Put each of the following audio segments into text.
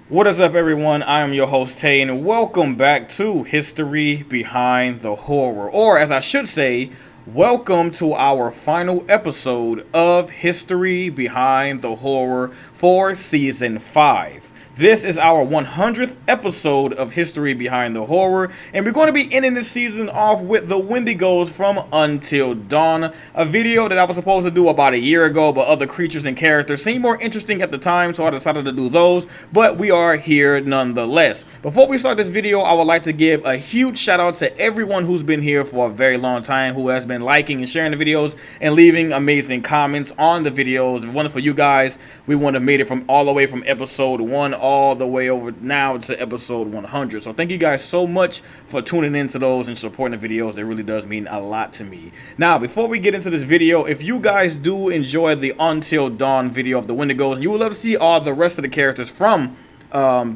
What is up, everyone? I am your host, Tay, and welcome back to History Behind the Horror. Or, as I should say, welcome to our final episode of History Behind the Horror for Season 5. This is our 100th episode of History Behind the Horror, and we're going to be ending this season off with the Wendigos from Until Dawn, a video that I was supposed to do about a year ago, but other creatures and characters seemed more interesting at the time, so I decided to do those, but we are here nonetheless. Before we start this video, I would like to give a huge shout out to everyone who's been here for a very long time, who has been liking and sharing the videos and leaving amazing comments on the videos. Wonderful you guys. We want to made it from all the way from episode 1 all the way over now to episode 100. So thank you guys so much for tuning into those and supporting the videos. It really does mean a lot to me. Now, before we get into this video, if you guys do enjoy the Until Dawn video of the Wendigos and you would love to see all the rest of the characters from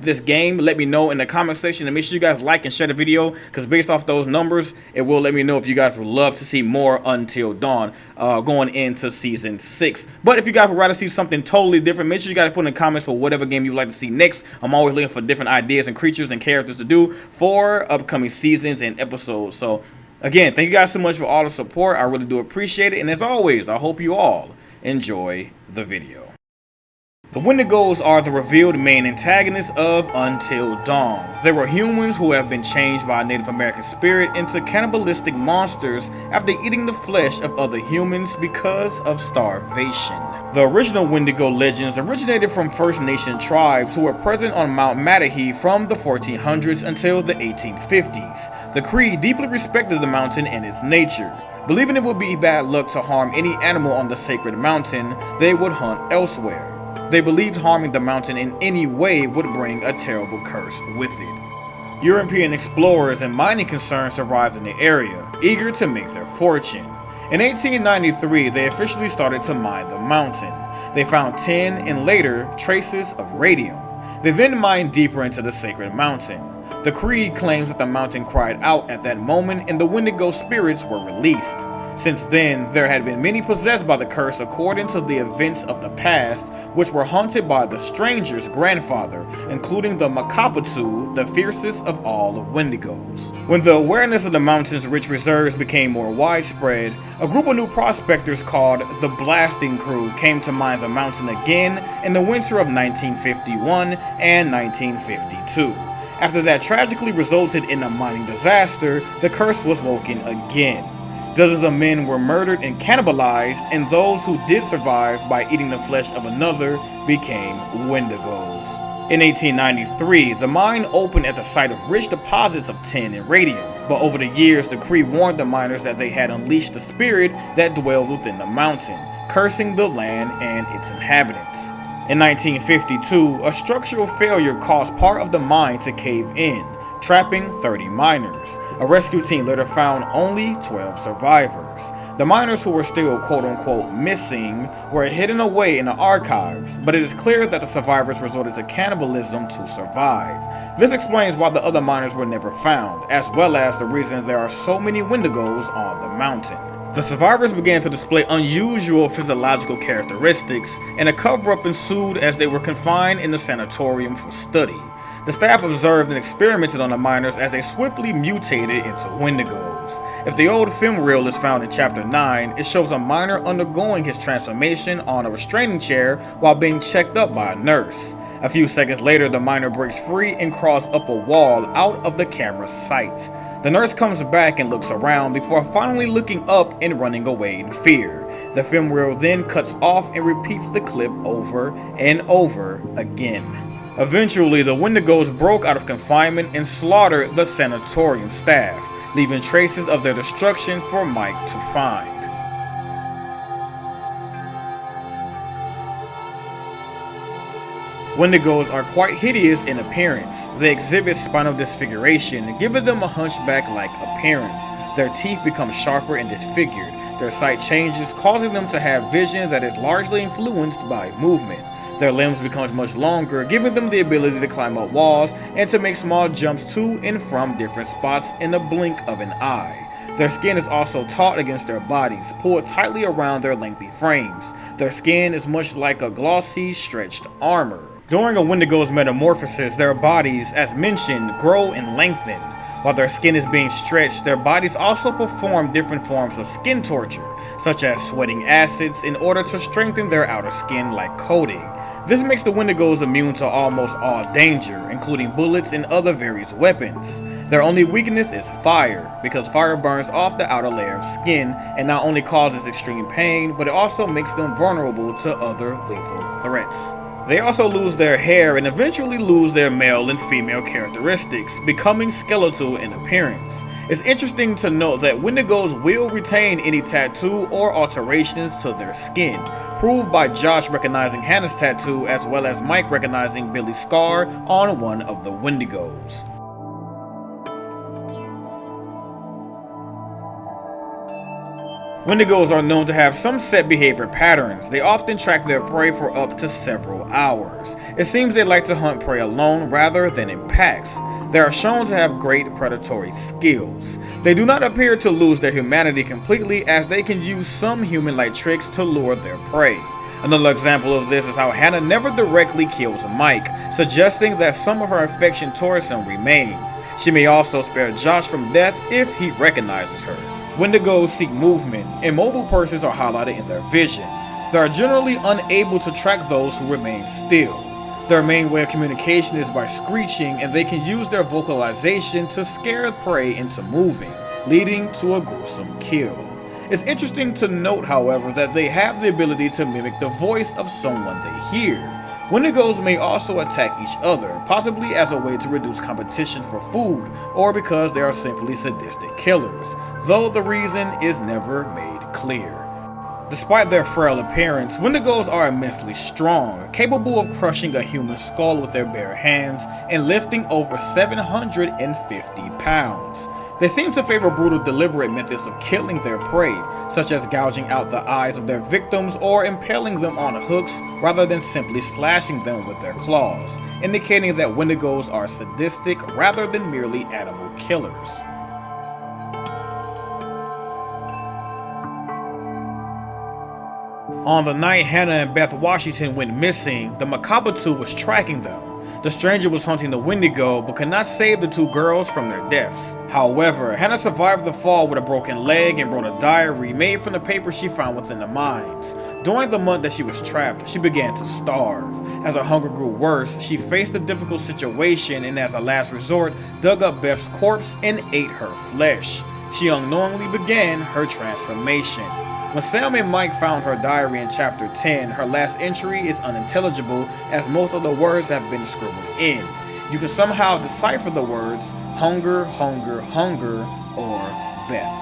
this game, let me know in the comment section, and make sure you guys like and share the video, because based off those numbers, it will let me know if you guys would love to see more Until Dawn going into season 6. But if you guys would rather see something totally different, make sure you guys put in the comments for whatever game you'd like to see next. I'm always looking for different ideas and creatures and characters to do for upcoming seasons and episodes. So again, thank you guys so much for all the support. I really do appreciate it, and as always, I hope you all enjoy the video. The Wendigos are the revealed main antagonists of Until Dawn. They were humans who have been changed by a Native American spirit into cannibalistic monsters after eating the flesh of other humans because of starvation. The original Wendigo legends originated from First Nation tribes who were present on Mount Matahi from the 1400s until the 1850s. The Cree deeply respected the mountain and its nature. Believing it would be bad luck to harm any animal on the sacred mountain, they would hunt elsewhere. They believed harming the mountain in any way would bring a terrible curse with it. European explorers and mining concerns arrived in the area, eager to make their fortune. In 1893, they officially started to mine the mountain. They found tin and later traces of radium. They then mined deeper into the sacred mountain. The Cree claims that the mountain cried out at that moment and the Wendigo spirits were released. Since then, there had been many possessed by the curse according to the events of the past, which were haunted by the stranger's grandfather, including the Makapatu, the fiercest of all the Wendigos. When the awareness of the mountain's rich reserves became more widespread, a group of new prospectors called the Blasting Crew came to mine the mountain again in the winter of 1951 and 1952. After that tragically resulted in a mining disaster, the curse was woken again. Dozens of men were murdered and cannibalized, and those who did survive by eating the flesh of another became Wendigos. In 1893, the mine opened at the site of rich deposits of tin and radium, but over the years the Cree warned the miners that they had unleashed the spirit that dwelled within the mountain, cursing the land and its inhabitants. In 1952, a structural failure caused part of the mine to cave in, trapping 30 miners. A rescue team later found only 12 survivors. The miners who were still quote-unquote missing were hidden away in the archives, but it is clear that the survivors resorted to cannibalism to survive. This explains why the other miners were never found, as well as the reason there are so many Wendigos on the mountain. The survivors began to display unusual physiological characteristics, and a cover-up ensued as they were confined in the sanatorium for study. The staff observed and experimented on the miners as they swiftly mutated into Wendigos. If the old film reel is found in chapter 9, it shows a miner undergoing his transformation on a restraining chair while being checked up by a nurse. A few seconds later, the miner breaks free and crawls up a wall out of the camera's sight. The nurse comes back and looks around before finally looking up and running away in fear. The film reel then cuts off and repeats the clip over and over again. Eventually, the Wendigos broke out of confinement and slaughtered the sanatorium staff, leaving traces of their destruction for Mike to find. Wendigos are quite hideous in appearance. They exhibit spinal disfiguration, giving them a hunchback-like appearance. Their teeth become sharper and disfigured. Their sight changes, causing them to have vision that is largely influenced by movement. Their limbs become much longer, giving them the ability to climb up walls and to make small jumps to and from different spots in the blink of an eye. Their skin is also taut against their bodies, pulled tightly around their lengthy frames. Their skin is much like a glossy, stretched armor. During a Wendigo's metamorphosis, their bodies, as mentioned, grow and lengthen. While their skin is being stretched, their bodies also perform different forms of skin torture, such as sweating acids, in order to strengthen their outer skin like coating. This makes the Wendigos immune to almost all danger, including bullets and other various weapons. Their only weakness is fire, because fire burns off the outer layer of skin and not only causes extreme pain, but it also makes them vulnerable to other lethal threats. They also lose their hair and eventually lose their male and female characteristics, becoming skeletal in appearance. It's interesting to note that Wendigos will retain any tattoo or alterations to their skin, proved by Josh recognizing Hannah's tattoo as well as Mike recognizing Billy's scar on one of the Wendigos. Wendigos are known to have some set behavior patterns. They often track their prey for up to several hours. It seems they like to hunt prey alone rather than in packs. They are shown to have great predatory skills. They do not appear to lose their humanity completely, as they can use some human-like tricks to lure their prey. Another example of this is how Hannah never directly kills Mike, suggesting that some of her affection towards him remains. She may also spare Josh from death if he recognizes her. Wendigos seek movement. Immobile persons are highlighted in their vision. They are generally unable to track those who remain still. Their main way of communication is by screeching, and they can use their vocalization to scare prey into moving, leading to a gruesome kill. It's interesting to note, however, that they have the ability to mimic the voice of someone they hear. Wendigos may also attack each other, possibly as a way to reduce competition for food, or because they are simply sadistic killers, though the reason is never made clear. Despite their frail appearance, Wendigos are immensely strong, capable of crushing a human skull with their bare hands and lifting over 750 pounds. They seem to favor brutal, deliberate methods of killing their prey, such as gouging out the eyes of their victims or impaling them on hooks rather than simply slashing them with their claws, indicating that Wendigos are sadistic rather than merely animal killers. On the night Hannah and Beth Washington went missing, the Makabatu was tracking them. The stranger was hunting the Wendigo but could not save the two girls from their deaths. However, Hannah survived the fall with a broken leg and wrote a diary made from the paper she found within the mines. During the month that she was trapped, she began to starve. As her hunger grew worse, she faced a difficult situation and as a last resort, dug up Beth's corpse and ate her flesh. She unknowingly began her transformation. When Sam and Mike found her diary in chapter 10, her last entry is unintelligible as most of the words have been scribbled in. You can somehow decipher the words hunger, hunger, hunger, or Beth.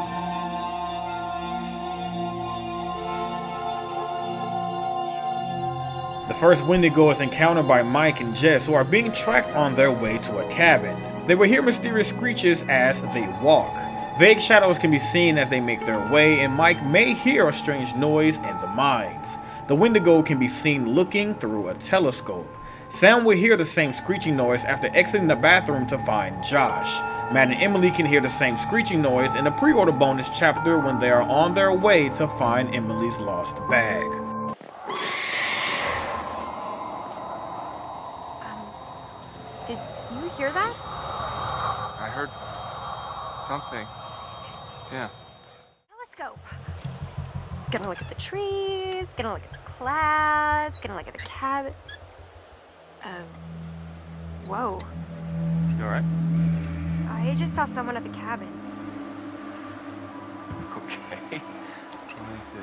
The first Wendigo is encountered by Mike and Jess, who are being tracked on their way to a cabin. They will hear mysterious screeches as they walk. Vague shadows can be seen as they make their way, and Mike may hear a strange noise in the mines. The Wendigo can be seen looking through a telescope. Sam will hear the same screeching noise after exiting the bathroom to find Josh. Matt and Emily can hear the same screeching noise in the pre-order bonus chapter when they are on their way to find Emily's lost bag. Did you hear that? I heard something. Yeah. Telescope. Gonna look at the trees, gonna look at the clouds, gonna look at the cabin. Whoa. You alright? I just saw someone at the cabin. Okay. Let me see.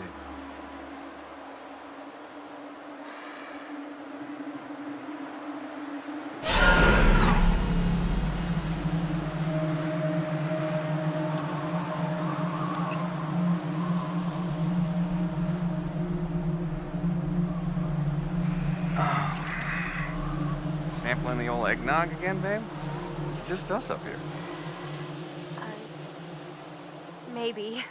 Sampling the old eggnog again, babe? It's just us up here. Maybe.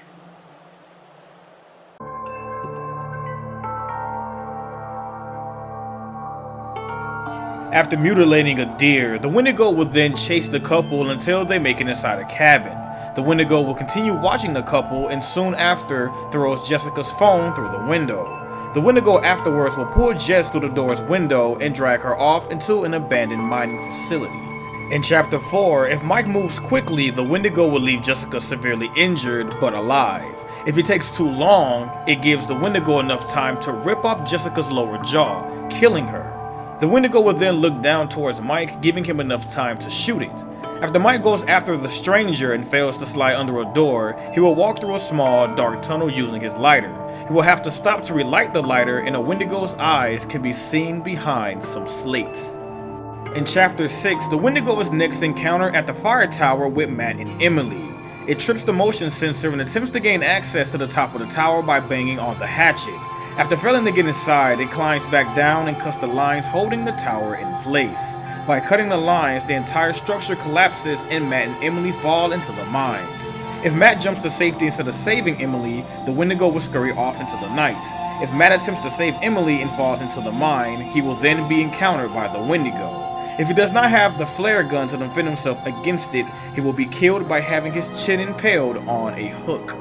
After mutilating a deer, the Wendigo will then chase the couple until they make it inside a cabin. The Wendigo will continue watching the couple and soon after throws Jessica's phone through the window. The Wendigo afterwards will pull Jess through the door's window and drag her off into an abandoned mining facility. In Chapter 4, if Mike moves quickly, the Wendigo will leave Jessica severely injured but alive. If it takes too long, it gives the Wendigo enough time to rip off Jessica's lower jaw, killing her. The Wendigo will then look down towards Mike, giving him enough time to shoot it. After Mike goes after the stranger and fails to slide under a door, he will walk through a small, dark tunnel using his lighter. He will have to stop to relight the lighter, and a Wendigo's eyes can be seen behind some slates. In Chapter 6, the Wendigo is next encountered at the fire tower with Matt and Emily. It trips the motion sensor and attempts to gain access to the top of the tower by banging on the hatchet. After failing to get inside, it climbs back down and cuts the lines holding the tower in place. By cutting the lines, the entire structure collapses and Matt and Emily fall into the mines. If Matt jumps to safety instead of saving Emily, the Wendigo will scurry off into the night. If Matt attempts to save Emily and falls into the mine, he will then be encountered by the Wendigo. If he does not have the flare gun to defend himself against it, he will be killed by having his chin impaled on a hook.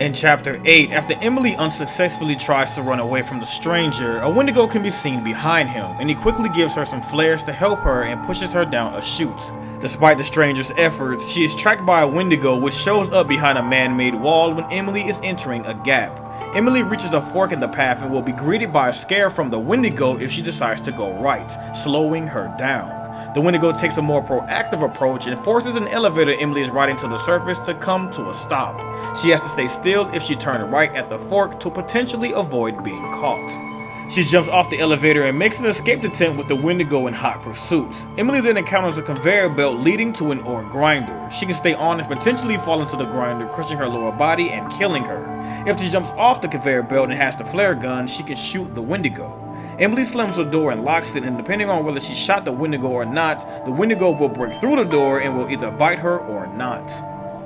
In Chapter 8, after Emily unsuccessfully tries to run away from the stranger, a Wendigo can be seen behind him, and he quickly gives her some flares to help her and pushes her down a chute. Despite the stranger's efforts, she is tracked by a Wendigo which shows up behind a man-made wall when Emily is entering a gap. Emily reaches a fork in the path and will be greeted by a scare from the Wendigo if she decides to go right, slowing her down. The Wendigo takes a more proactive approach and forces an elevator Emily is riding to the surface to come to a stop. She has to stay still if she turns right at the fork to potentially avoid being caught. She jumps off the elevator and makes an escape attempt with the Wendigo in hot pursuit. Emily then encounters a conveyor belt leading to an ore grinder. She can stay on and potentially fall into the grinder, crushing her lower body and killing her. If she jumps off the conveyor belt and has the flare gun, she can shoot the Wendigo. Emily slams the door and locks it, and depending on whether she shot the Wendigo or not, the Wendigo will break through the door and will either bite her or not.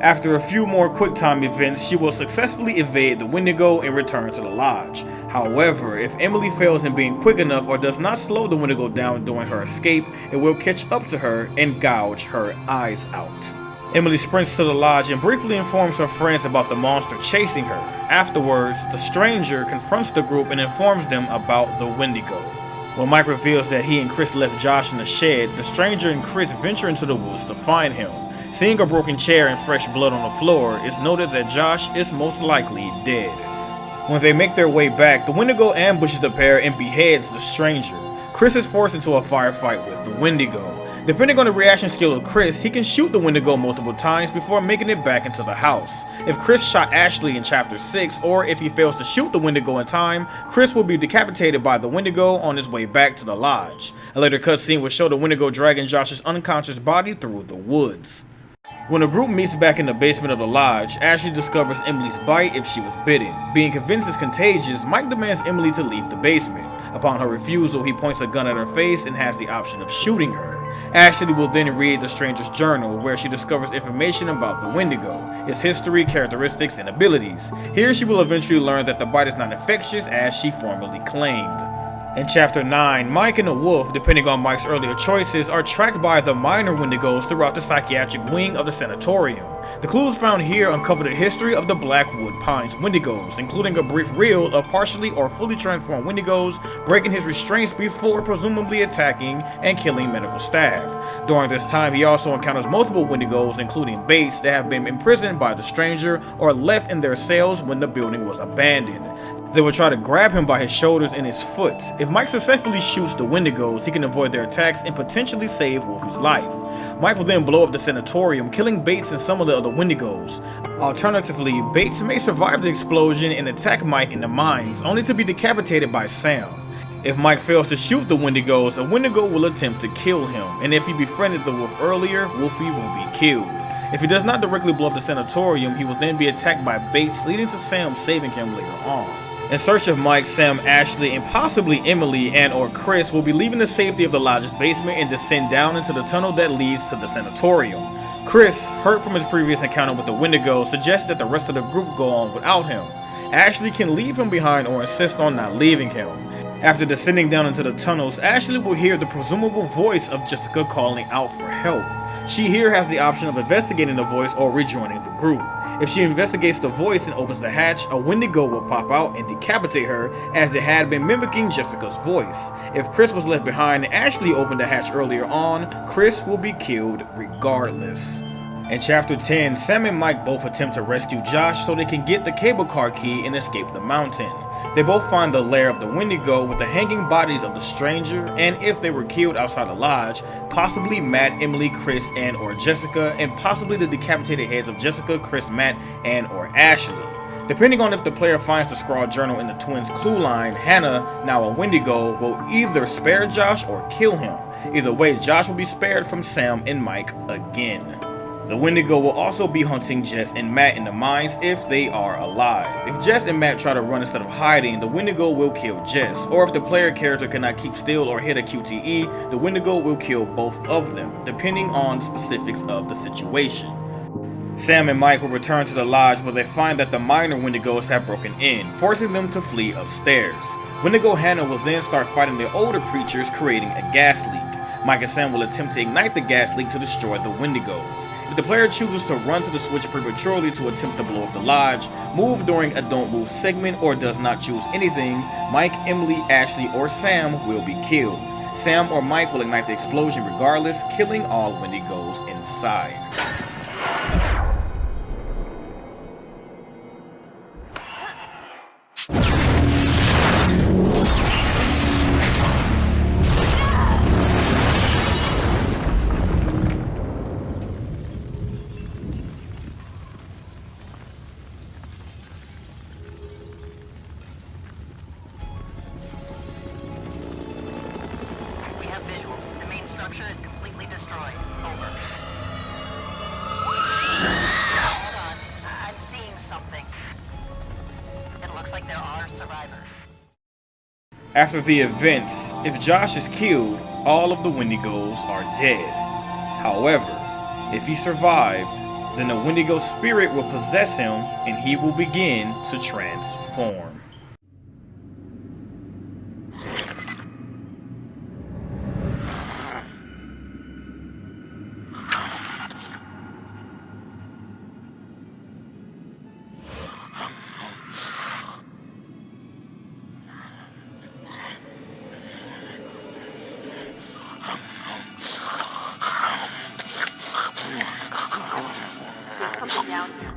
After a few more quick time events, she will successfully evade the Wendigo and return to the lodge. However, if Emily fails in being quick enough or does not slow the Wendigo down during her escape, it will catch up to her and gouge her eyes out. Emily sprints to the lodge and briefly informs her friends about the monster chasing her. Afterwards, the stranger confronts the group and informs them about the Wendigo. When Mike reveals that he and Chris left Josh in the shed, the stranger and Chris venture into the woods to find him. Seeing a broken chair and fresh blood on the floor, it's noted that Josh is most likely dead. When they make their way back, the Wendigo ambushes the pair and beheads the stranger. Chris is forced into a firefight with the Wendigo. Depending on the reaction skill of Chris, he can shoot the Wendigo multiple times before making it back into the house. If Chris shot Ashley in Chapter 6, or if he fails to shoot the Wendigo in time, Chris will be decapitated by the Wendigo on his way back to the lodge. A later cutscene will show the Wendigo dragging Josh's unconscious body through the woods. When the group meets back in the basement of the lodge, Ashley discovers Emily's bite if she was bitten. Being convinced it's contagious, Mike demands Emily to leave the basement. Upon her refusal, he points a gun at her face and has the option of shooting her. Ashley will then read the stranger's journal, where she discovers information about the Wendigo, its history, characteristics, and abilities. Here she will eventually learn that the bite is not infectious as she formerly claimed. In Chapter 9, Mike and the Wolf, depending on Mike's earlier choices, are tracked by the minor Wendigos throughout the psychiatric wing of the sanatorium. The clues found here uncover the history of the Blackwood Pines Wendigos, including a brief reel of partially or fully transformed Wendigos breaking his restraints before presumably attacking and killing medical staff. During this time, he also encounters multiple Wendigos, including Bates, that have been imprisoned by the stranger or left in their cells when the building was abandoned. They will try to grab him by his shoulders and his foot. If Mike successfully shoots the Wendigos, he can avoid their attacks and potentially save Wolfie's life. Mike will then blow up the sanatorium, killing Bates and some of the other Wendigos. Alternatively, Bates may survive the explosion and attack Mike in the mines, only to be decapitated by Sam. If Mike fails to shoot the Wendigos, a Wendigo will attempt to kill him, and if he befriended the Wolf earlier, Wolfie will be killed. If he does not directly blow up the sanatorium, he will then be attacked by Bates, leading to Sam saving him later on. In search of Mike, Sam, Ashley, and possibly Emily and or Chris will be leaving the safety of the lodge's basement and descend down into the tunnel that leads to the sanatorium. Chris, hurt from his previous encounter with the Wendigo, suggests that the rest of the group go on without him. Ashley can leave him behind or insist on not leaving him. After descending down into the tunnels, Ashley will hear the presumable voice of Jessica calling out for help. She here has the option of investigating the voice or rejoining the group. If she investigates the voice and opens the hatch, a Wendigo will pop out and decapitate her, as it had been mimicking Jessica's voice. If Chris was left behind and Ashley opened the hatch earlier on, Chris will be killed regardless. In Chapter 10, Sam and Mike both attempt to rescue Josh so they can get the cable car key and escape the mountain. They both find the lair of the Wendigo with the hanging bodies of the stranger, and if they were killed outside the lodge, possibly Matt, Emily, Chris, and or Jessica, and possibly the decapitated heads of Jessica, Chris, Matt, and or Ashley. Depending on if the player finds the scrawled journal in the twins' clue line, Hannah, now a Wendigo, will either spare Josh or kill him. Either way, Josh will be spared from Sam and Mike again. The Wendigo will also be hunting Jess and Matt in the mines if they are alive. If Jess and Matt try to run instead of hiding, the Wendigo will kill Jess. Or if the player character cannot keep still or hit a QTE, the Wendigo will kill both of them, depending on the specifics of the situation. Sam and Mike will return to the lodge where they find that the minor Wendigos have broken in, forcing them to flee upstairs. Wendigo Hannah will then start fighting the older creatures, creating a gas leak. Mike and Sam will attempt to ignite the gas leak to destroy the Wendigos. If the player chooses to run to the switch prematurely to attempt to blow up the lodge, move during a don't move segment, or does not choose anything, Mike, Emily, Ashley, or Sam will be killed. Sam or Mike will ignite the explosion regardless, killing all Wendigos inside. Is completely destroyed. Over. Hold on. I'm seeing something. It looks like there are survivors. After the events, if Josh is killed, all of the Wendigos are dead. However, if he survived, then the Wendigo spirit will possess him and he will begin to transform. Down here.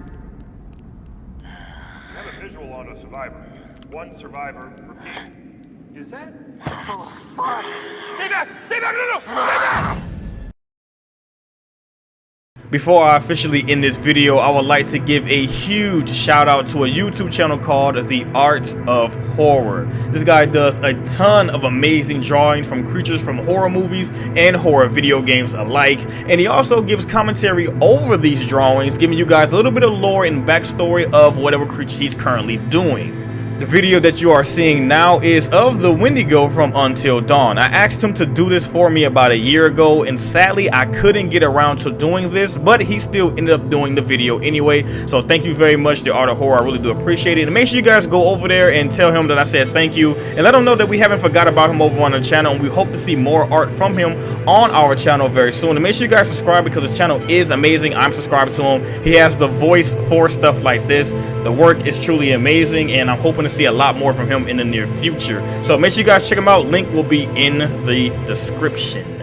I have a visual on a survivor. One survivor, repeat. Is that? Oh, fuck. Stay back! Stay back! No! Stay back! Before I officially end this video, I would like to give a huge shout out to a YouTube channel called The Art of Horror. This guy does a ton of amazing drawings from creatures from horror movies and horror video games alike, and he also gives commentary over these drawings, giving you guys a little bit of lore and backstory of whatever creature he's currently doing. The video that you are seeing now is of the Wendigo from Until Dawn. I asked him to do this for me about a year ago, and sadly I couldn't get around to doing this, but he still ended up doing the video anyway. So thank you very much, The Art of Horror. I really do appreciate it. And make sure you guys go over there and tell him that I said thank you, and let him know that we haven't forgot about him over on the channel, and we hope to see more art from him on our channel very soon. And make sure you guys subscribe because his channel is amazing. I'm subscribed to him. He has the voice for stuff like this. The work is truly amazing, and I'm hoping to see a lot more from him in the near future. So make sure you guys check him out. Link will be in the description.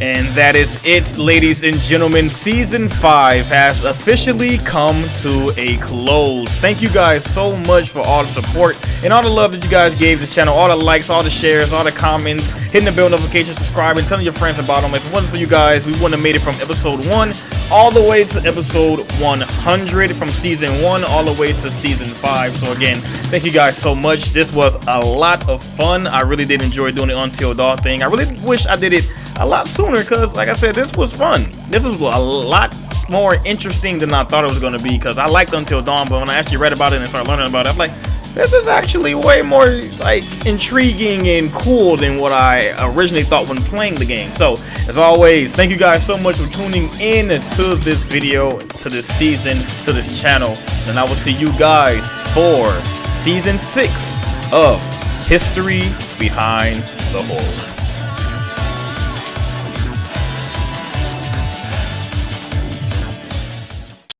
And that is it, ladies and gentlemen. Season 5 has officially come to a close. Thank you guys so much for all the support and all the love that you guys gave this channel. All the likes, all the shares, all the comments, hitting the bell notifications, subscribing, telling your friends about them. If it wasn't for you guys, we wouldn't have made it from episode 1 all the way to episode 100, from season 1 all the way to season 5. So again, thank you guys so much. This was a lot of fun. I really did enjoy doing the Until Dawn thing. I really wish I did it a lot sooner, because like I said, this was fun. This was a lot more interesting than I thought it was going to be, because I liked Until Dawn, but when I actually read about it and started learning about it, I'm like, this is actually way more like intriguing and cool than what I originally thought when playing the game. So as always, thank you guys so much for tuning in to this video, to this season, to this channel, and I will see you guys for season 6 of History Behind the Horror.